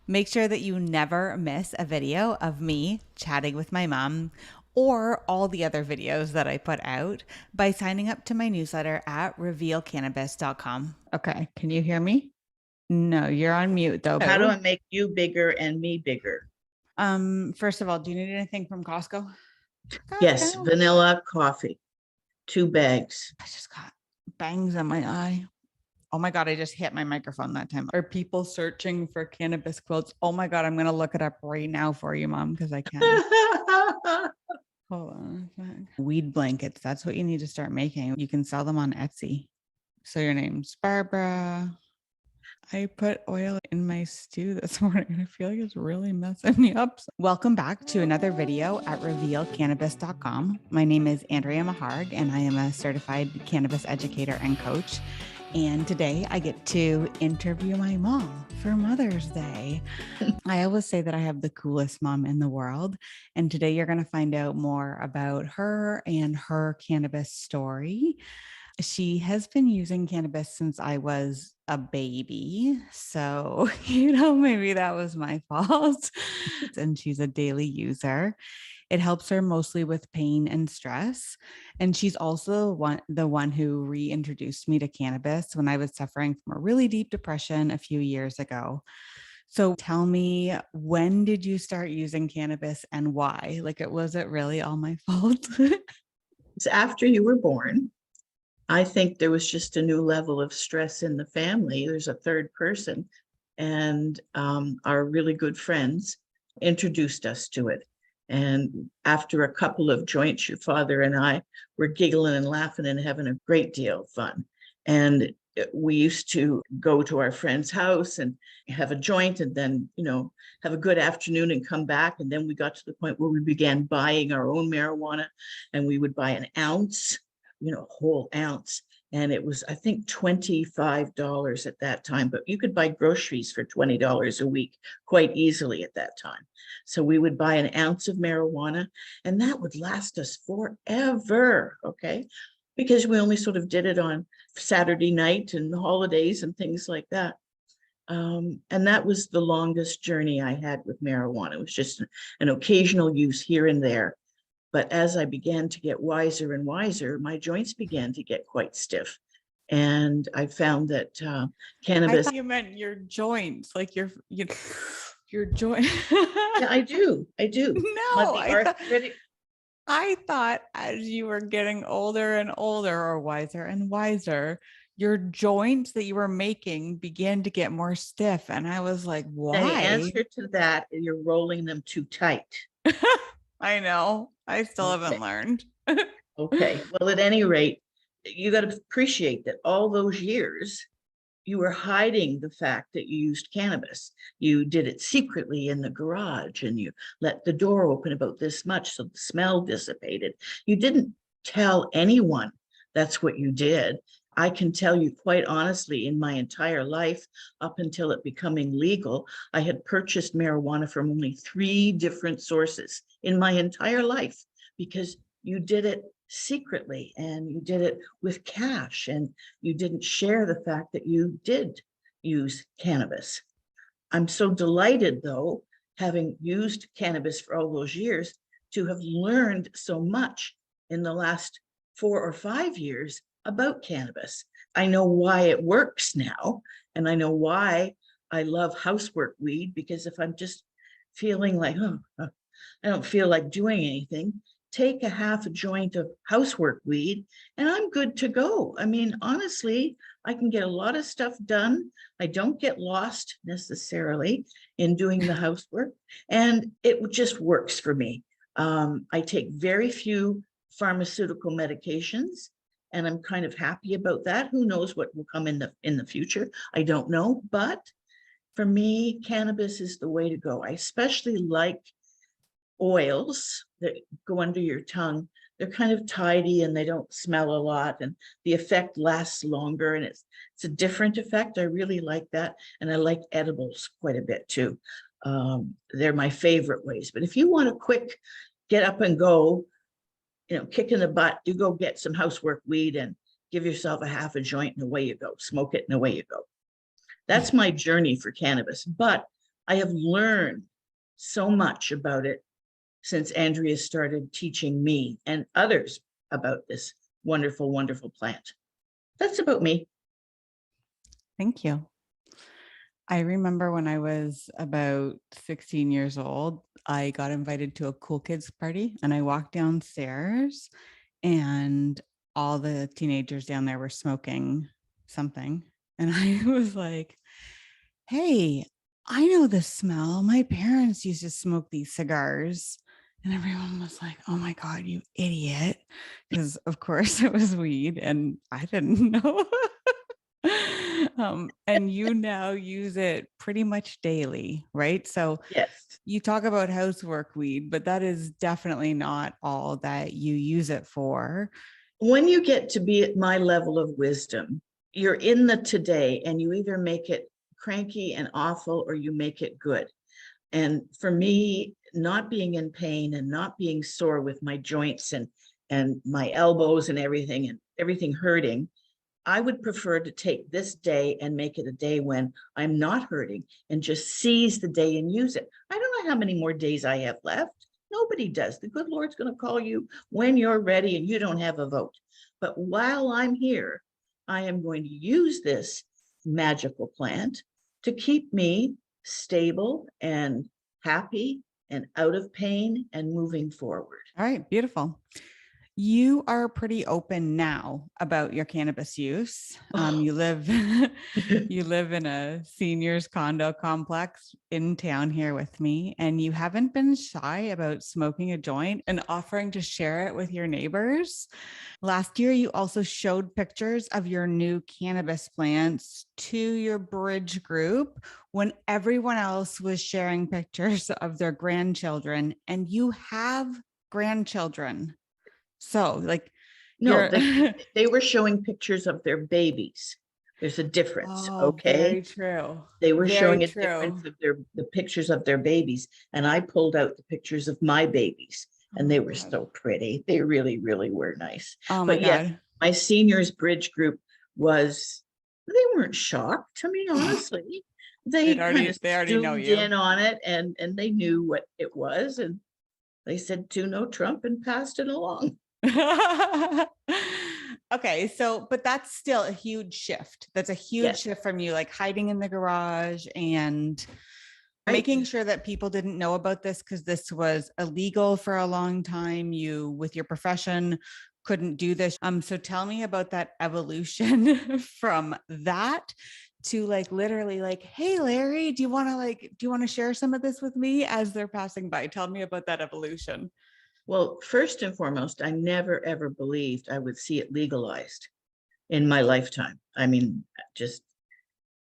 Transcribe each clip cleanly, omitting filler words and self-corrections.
Make sure that you never miss a video of me chatting with my mom or all the other videos that I put out by signing up to my newsletter at revealcannabis.com. Okay, can you hear me? No, you're on mute though. How do I make you bigger and me bigger? First of all, do you need anything from Costco? Yes, Costco. vanilla coffee, 2 bags. I just got bangs in my eye. Oh my God, I just hit my microphone that time. Are people searching for cannabis quotes? Oh my God, I'm going to look it up right now for you, Mom, because I can. Hold on a sec. Weed blankets. That's what you need to start making. You can sell them on Etsy. So your name's Barbara. I put oil in my stew this morning and I feel like it's really messing me up. Welcome back to another video at revealcannabis.com. My name is Andrea Maharg and I am a certified cannabis educator and coach. And today I get to interview my mom for Mother's Day. I always say that I have the coolest mom in the world. And today you're going to find out more about her and her cannabis story. She has been using cannabis since I was a baby. So, maybe that was my fault. And she's a daily user. It helps her mostly with pain and stress. And she's also the one who reintroduced me to cannabis when I was suffering from a really deep depression a few years ago. So tell me, when did you start using cannabis and why? Was it really all my fault? It's after you were born. I think there was just a new level of stress in the family. There's a third person, and our really good friends introduced us to it. And after a couple of joints, your father and I were giggling and laughing and having a great deal of fun. And we used to go to our friend's house and have a joint and then, have a good afternoon and come back. And then we got to the point where we began buying our own marijuana, and we would buy an ounce, a whole ounce. And it was, I think, $25 at that time, but you could buy groceries for $20 a week quite easily at that time. So we would buy an ounce of marijuana, and that would last us forever, okay? Because we only sort of did it on Saturday night and holidays and things like that. And that was the longest journey I had with marijuana. It was just an occasional use here and there. But as I began to get wiser and wiser, my joints began to get quite stiff. And I found that I cannabis. thought you meant your joints, like your joint. Yeah, I do. No, Arthritic. I thought as you were getting older and older or wiser and wiser, your joints that you were making began to get more stiff. And I was like, The why? answer to that is you're rolling them too tight. I know. I still Okay. haven't learned. Okay. Well, at any rate, you got to appreciate that all those years you were hiding the fact that you used cannabis. You did it secretly in the garage and you let the door open about this much so the smell dissipated. You didn't tell anyone that's what you did. I can tell you quite honestly, in my entire life, up until it becoming legal, I had purchased marijuana from only 3 different sources in my entire life, because you did it secretly and you did it with cash and you didn't share the fact that you did use cannabis. I'm so delighted, though, having used cannabis for all those years, to have learned so much in the last 4 or 5 years about cannabis. I know why it works now, and I know why I love housework weed, because if I'm just feeling like, I don't feel like doing anything, take a half a joint of housework weed and I'm good to go. I mean, honestly, I can get a lot of stuff done. I don't get lost necessarily in doing the housework, and it just works for me. I take very few pharmaceutical medications, and I'm kind of happy about that. Who knows what will come in the future? I don't know, but for me, cannabis is the way to go. I especially like oils that go under your tongue. They're kind of tidy and they don't smell a lot, and the effect lasts longer, and it's a different effect. I really like that. And I like edibles quite a bit too. They're my favorite ways. But if you want a quick get up and go, kick in the butt, you go get some housework weed and give yourself a half a joint and away you go. Smoke it and away you go. That's my journey for cannabis. But I have learned so much about it since Andrea started teaching me and others about this wonderful, wonderful plant. That's about me. Thank you. I remember when I was about 16 years old, I got invited to a cool kids party and I walked downstairs and all the teenagers down there were smoking something. And I was like, hey, I know the smell. My parents used to smoke these cigars. And everyone was like, oh my God, you idiot. Because, of course, it was weed and I didn't know. And you now use it pretty much daily, right? So Yes. you talk about housework weed, but that is definitely not all that you use it for. When you get to be at my level of wisdom, you're in the today and you either make it cranky and awful or you make it good. And for me, not being in pain and not being sore with my joints and my elbows and everything hurting, I would prefer to take this day and make it a day when I'm not hurting and just seize the day and use it. I don't know how many more days I have left. Nobody does. The good Lord's going to call you when you're ready and you don't have a vote. But while I'm here, I am going to use this magical plant to keep me stable and happy and out of pain and moving forward. All right, beautiful. You are pretty open now about your cannabis use. You live you live in a seniors condo complex in town here with me, and you haven't been shy about smoking a joint and offering to share it with your neighbors. Last year, you also showed pictures of your new cannabis plants to your bridge group when everyone else was sharing pictures of their grandchildren, and you have grandchildren. So like No, you're they were showing pictures of their babies. There's a difference, oh, okay? very true. They were Very showing a true. difference of the pictures of their babies, and I pulled out the pictures of my babies, Oh and my they were God. so pretty. They really, really were nice. Oh my But yes, God. my seniors bridge group was, they weren't shocked, to me, honestly. They kind of They already know zoomed you. in on it and they knew what it was, and they said to no Trump and passed it along. Okay, so but that's still a huge shift. That's a huge Yes, shift from you like hiding in the garage and right. making sure that people didn't know about this because this was illegal for a long time. You with your profession couldn't do this. So tell me about that evolution from that to like literally like, hey Larry, do you want to share some of this with me as they're passing by? Tell me about that evolution. Well, first and foremost, I never ever believed I would see it legalized in my lifetime. I mean, just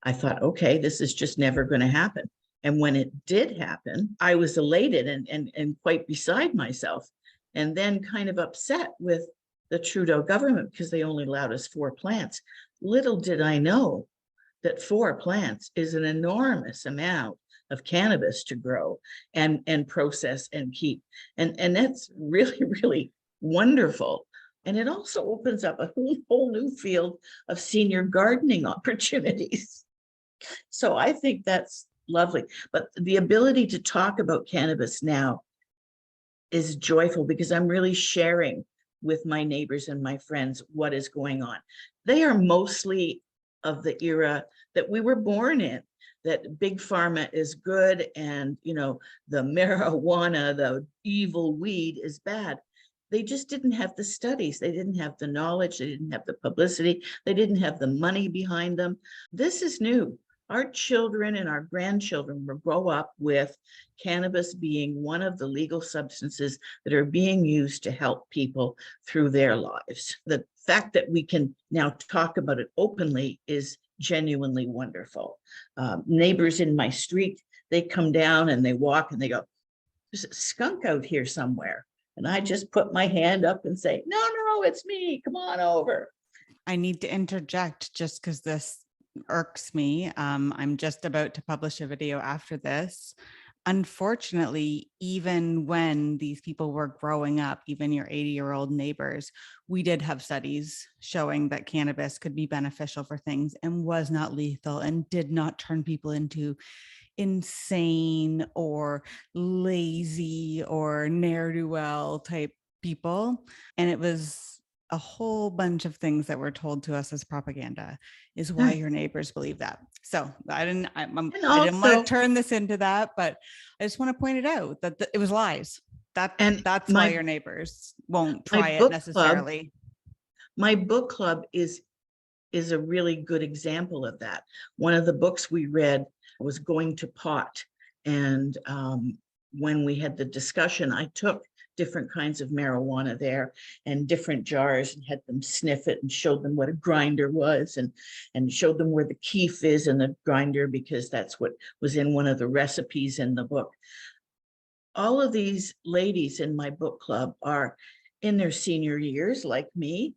I thought, okay, this is just never going to happen. And when it did happen, I was elated and quite beside myself, and then kind of upset with the Trudeau government because they only allowed us 4 plants. Little did I know that 4 plants is an enormous amount of cannabis to grow and process and keep. And that's really, really wonderful. And it also opens up a whole new field of senior gardening opportunities. So I think that's lovely. But the ability to talk about cannabis now is joyful because I'm really sharing with my neighbors and my friends what is going on. They are mostly of the era that we were born in, that big pharma is good and, you know, the marijuana, the evil weed is bad. They just didn't have the studies. They didn't have the knowledge. They didn't have the publicity. They didn't have the money behind them. This is new. Our children and our grandchildren will grow up with cannabis being one of the legal substances that are being used to help people through their lives. The fact that we can now talk about it openly is genuinely wonderful. Neighbors in my street, they come down and they walk and they go, there's a skunk out here somewhere. And I just put my hand up and say, no, it's me. Come on over. I need to interject just because this irks me. I'm just about to publish a video after this. Unfortunately, even when these people were growing up, even your 80-year-old neighbors, we did have studies showing that cannabis could be beneficial for things and was not lethal and did not turn people into insane or lazy or ne'er-do-well type people. And it was a whole bunch of things that were told to us as propaganda is why your neighbors believe that. So I didn't want to turn this into that, but I just want to point it out that it was lies. That's why your neighbors won't try it necessarily. My book club is a really good example of that. One of the books we read was Going to Pot. And when we had the discussion, I took different kinds of marijuana there and different jars and had them sniff it and showed them what a grinder was and showed them where the keef is in the grinder, because that's what was in one of the recipes in the book. All of these ladies in my book club are in their senior years, like me.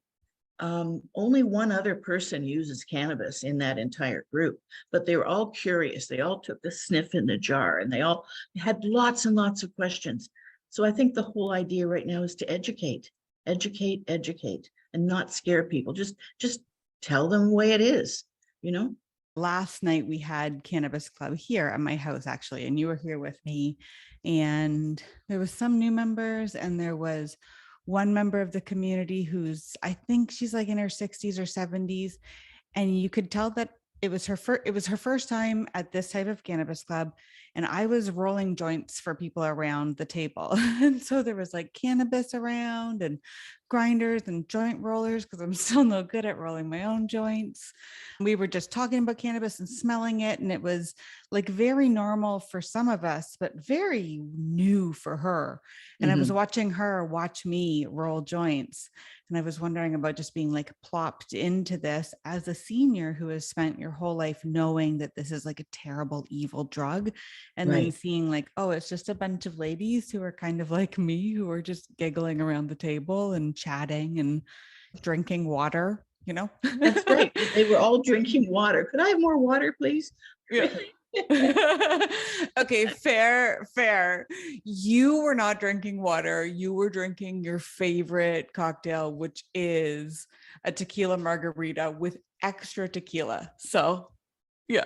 Only one other person uses cannabis in that entire group, but they were all curious. They all took the sniff in the jar and they all had lots and lots of questions. So I think the whole idea right now is to educate, and not scare people. Just tell them the way it is, you know? Last night we had Cannabis Club here at my house, actually, and you were here with me. And there was some new members, and there was one member of the community who's, I think she's like in her 60s or 70s. And you could tell that it was her first time at this type of cannabis club. And I was rolling joints for people around the table. And so there was like cannabis around and grinders and joint rollers, because I'm still no good at rolling my own joints. We were just talking about cannabis and smelling it. And it was like very normal for some of us, but very new for her. And I was watching her watch me roll joints. And I was wondering about just being like plopped into this as a senior who has spent your whole life knowing that this is like a terrible, evil drug. And then seeing like, oh, it's just a bunch of ladies who are kind of like me, who are just giggling around the table and chatting and drinking water, you know? That's right. They were all drinking water. Could I have more water, please? Yeah. Okay, fair. You were not drinking water. You were drinking your favorite cocktail, which is a tequila margarita with extra tequila. So, yeah.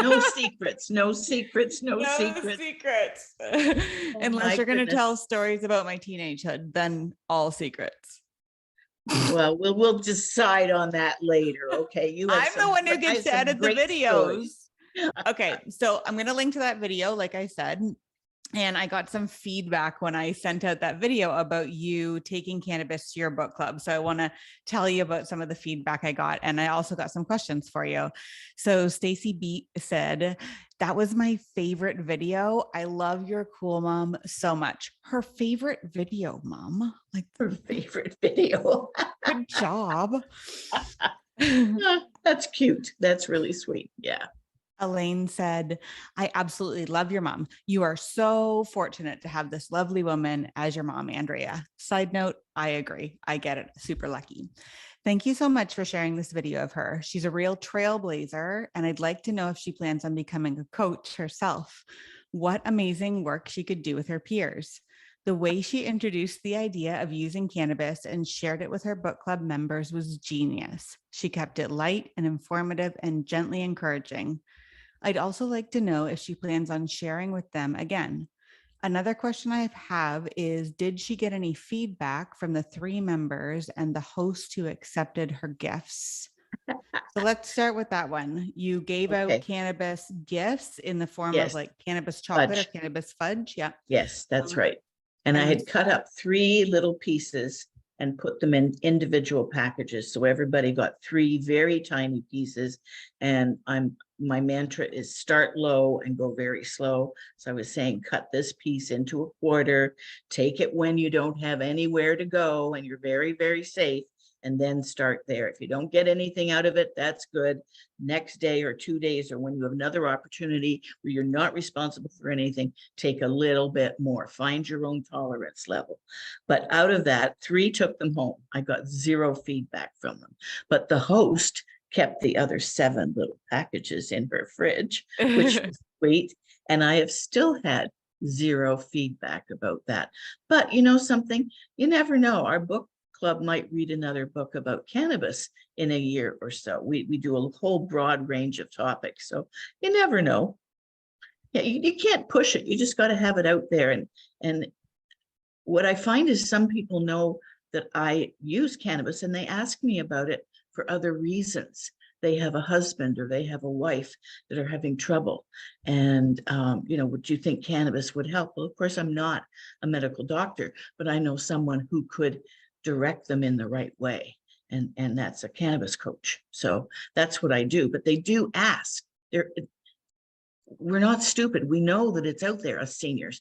No secrets. Unless you're going to tell stories about my teenagehood, then all secrets. Well, we'll decide on that later. Okay. I'm the one who gets to edit the videos. Okay. So I'm going to link to that video, like I said. And I got some feedback when I sent out that video about you taking cannabis to your book club. So I want to tell you about some of the feedback I got. And I also got some questions for you. So Stacy B said, that was my favorite video. I love your cool mom so much. Her favorite video, mom. Like her favorite video. Good job. That's cute. That's really sweet. Yeah. Elaine said, I absolutely love your mom. You are so fortunate to have this lovely woman as your mom, Andrea. Side note, I agree. I get it. Super lucky. Thank you so much for sharing this video of her. She's a real trailblazer, and I'd like to know if she plans on becoming a coach herself. What amazing work she could do with her peers. The way she introduced the idea of using cannabis and shared it with her book club members was genius. She kept it light and informative and gently encouraging. I'd also like to know if she plans on sharing with them again. Another question I have is, did she get any feedback from the 3 members and the host who accepted her gifts? So let's start with that one. You gave out cannabis gifts in the form of like cannabis chocolate or cannabis fudge. Yeah. Yes, that's right. And I had cut up 3 little pieces and put them in individual packages. So everybody got 3 very tiny pieces. And my mantra is start low and go very slow. So I was saying, cut this piece into a quarter, take it when you don't have anywhere to go and you're very, very safe, and then start there. If you don't get anything out of it, that's good. Next day or 2 days, or when you have another opportunity where you're not responsible for anything, take a little bit more. Find your own tolerance level. But out of that, 3 took them home. I got 0 feedback from them. But the host kept the other 7 little packages in her fridge, which was sweet. And I have still had 0 feedback about that. But you know something? You never know. Our book club might read another book about cannabis in a year or so. We do a whole broad range of topics. So you never know. Yeah, you can't push it. You just got to have it out there. And what I find is some people know that I use cannabis and they ask me about it for other reasons. They have a husband or they have a wife that are having trouble. And, would you think cannabis would help? Well, of course, I'm not a medical doctor, but I know someone who could direct them in the right way. And that's a cannabis coach. So that's what I do. But they do ask. We're not stupid. We know that it's out there, us seniors.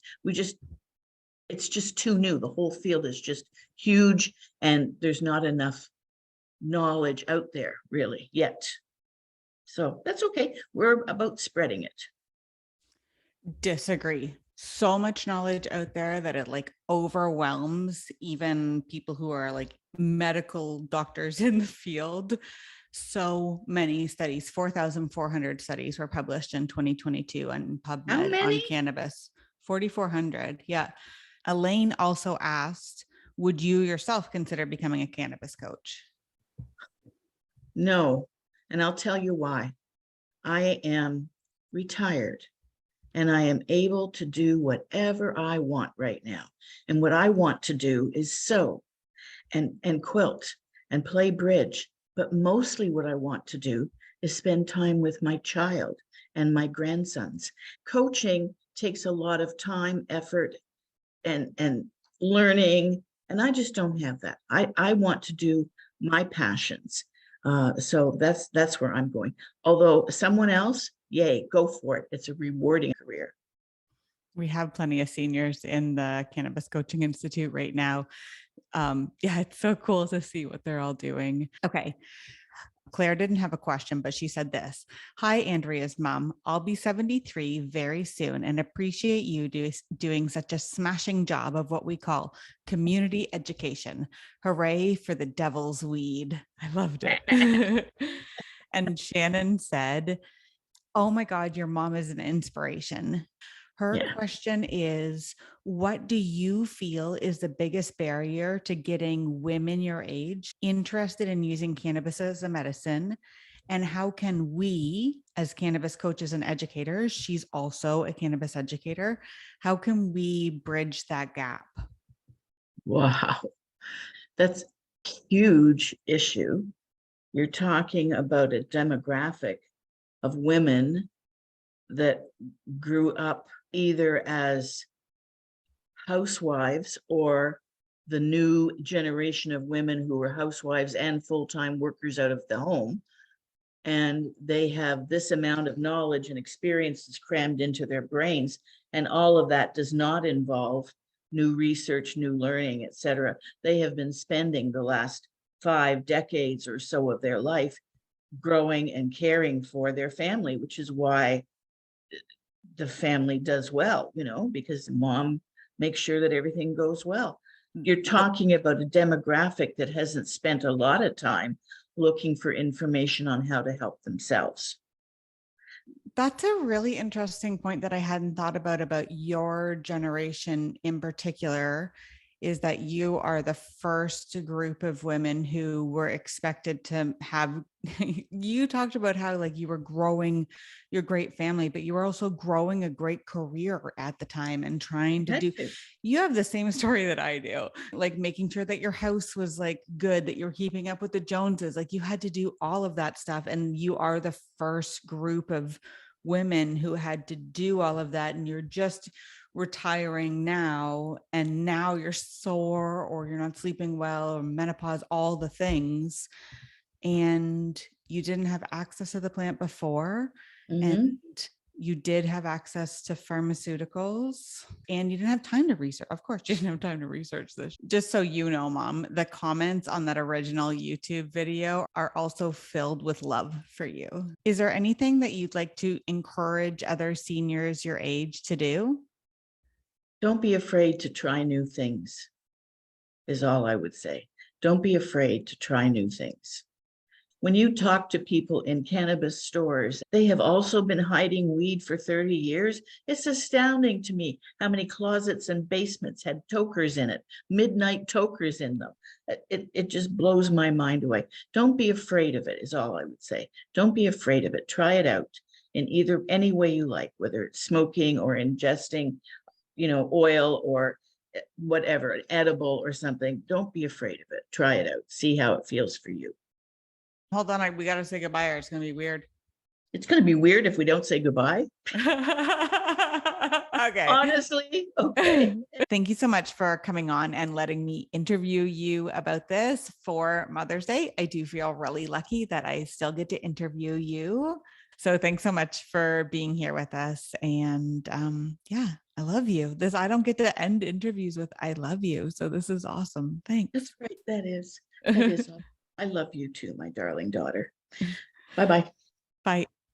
It's just too new. The whole field is just huge and there's not enough knowledge out there really yet. So that's okay. We're about spreading it. Disagree. So much knowledge out there that it like overwhelms even people who are like medical doctors in the field. So many studies, 4,400 studies were published in 2022 on PubMed on cannabis. 4,400. Yeah. Elaine also asked, would you yourself consider becoming a cannabis coach? No, and I'll tell you why. I am retired and I am able to do whatever I want right now. And what I want to do is sew and quilt and play bridge. But mostly what I want to do is spend time with my child and my grandsons. Coaching takes a lot of time, effort, and learning, and I just don't have that. I want to do my passions. So that's where I'm going. Although someone else, yay, go for it. It's a rewarding career. We have plenty of seniors in the Cannabis Coaching Institute right now. It's so cool to see what they're all doing. Okay. Claire didn't have a question, but she said this. Hi, Andrea's mom. I'll be 73 very soon and appreciate you doing such a smashing job of what we call community education. Hooray for the devil's weed. I loved it. And Shannon said, oh my God, your mom is an inspiration. Her question is, what do you feel is the biggest barrier to getting women your age interested in using cannabis as a medicine? And how can we, as cannabis coaches and educators, she's also a cannabis educator, how can we bridge that gap? Wow, that's a huge issue. You're talking about a demographic of women that grew up either as housewives or the new generation of women who are housewives and full-time workers out of the home. And they have this amount of knowledge and experience that's crammed into their brains. And all of that does not involve new research, new learning, etc. They have been spending the last 5 decades or so of their life growing and caring for their family, which is why the family does well, because mom makes sure that everything goes well. You're talking about a demographic that hasn't spent a lot of time looking for information on how to help themselves. That's a really interesting point that I hadn't thought about your generation in particular, is that you are the first group of women who were expected to have, you talked about how like you were growing your great family, but you were also growing a great career at the time and trying to do, you have the same story that I do, like making sure that your house was like good, that you're keeping up with the Joneses, like you had to do all of that stuff. And you are the first group of women who had to do all of that. And you're just retiring now, and now you're sore or you're not sleeping well or menopause, all the things, and you didn't have access to the plant before. And you did have access to pharmaceuticals and you didn't have time to research. Of course, you didn't have time to research this. Just so you know, Mom, the comments on that original YouTube video are also filled with love for you. Is there anything that you'd like to encourage other seniors your age to do? Don't be afraid to try new things, is all I would say. Don't be afraid to try new things. When you talk to people in cannabis stores, they have also been hiding weed for 30 years. It's astounding to me how many closets and basements had tokers in it, midnight tokers in them. It just blows my mind away. Don't be afraid of it, is all I would say. Don't be afraid of it. Try it out in either any way you like, whether it's smoking or ingesting, oil or whatever, edible or something. Don't be afraid of it. Try it out. See how it feels for you. Hold on, we got to say goodbye or it's going to be weird. It's going to be weird if we don't say goodbye. Okay. Honestly, okay. Thank you so much for coming on and letting me interview you about this for Mother's Day. I do feel really lucky that I still get to interview you. So thanks so much for being here with us. And yeah, I love you. I don't get to end interviews with I love you. So this is awesome. Thanks. That's right. That is awesome. I love you too, my darling daughter. Bye-bye. Bye.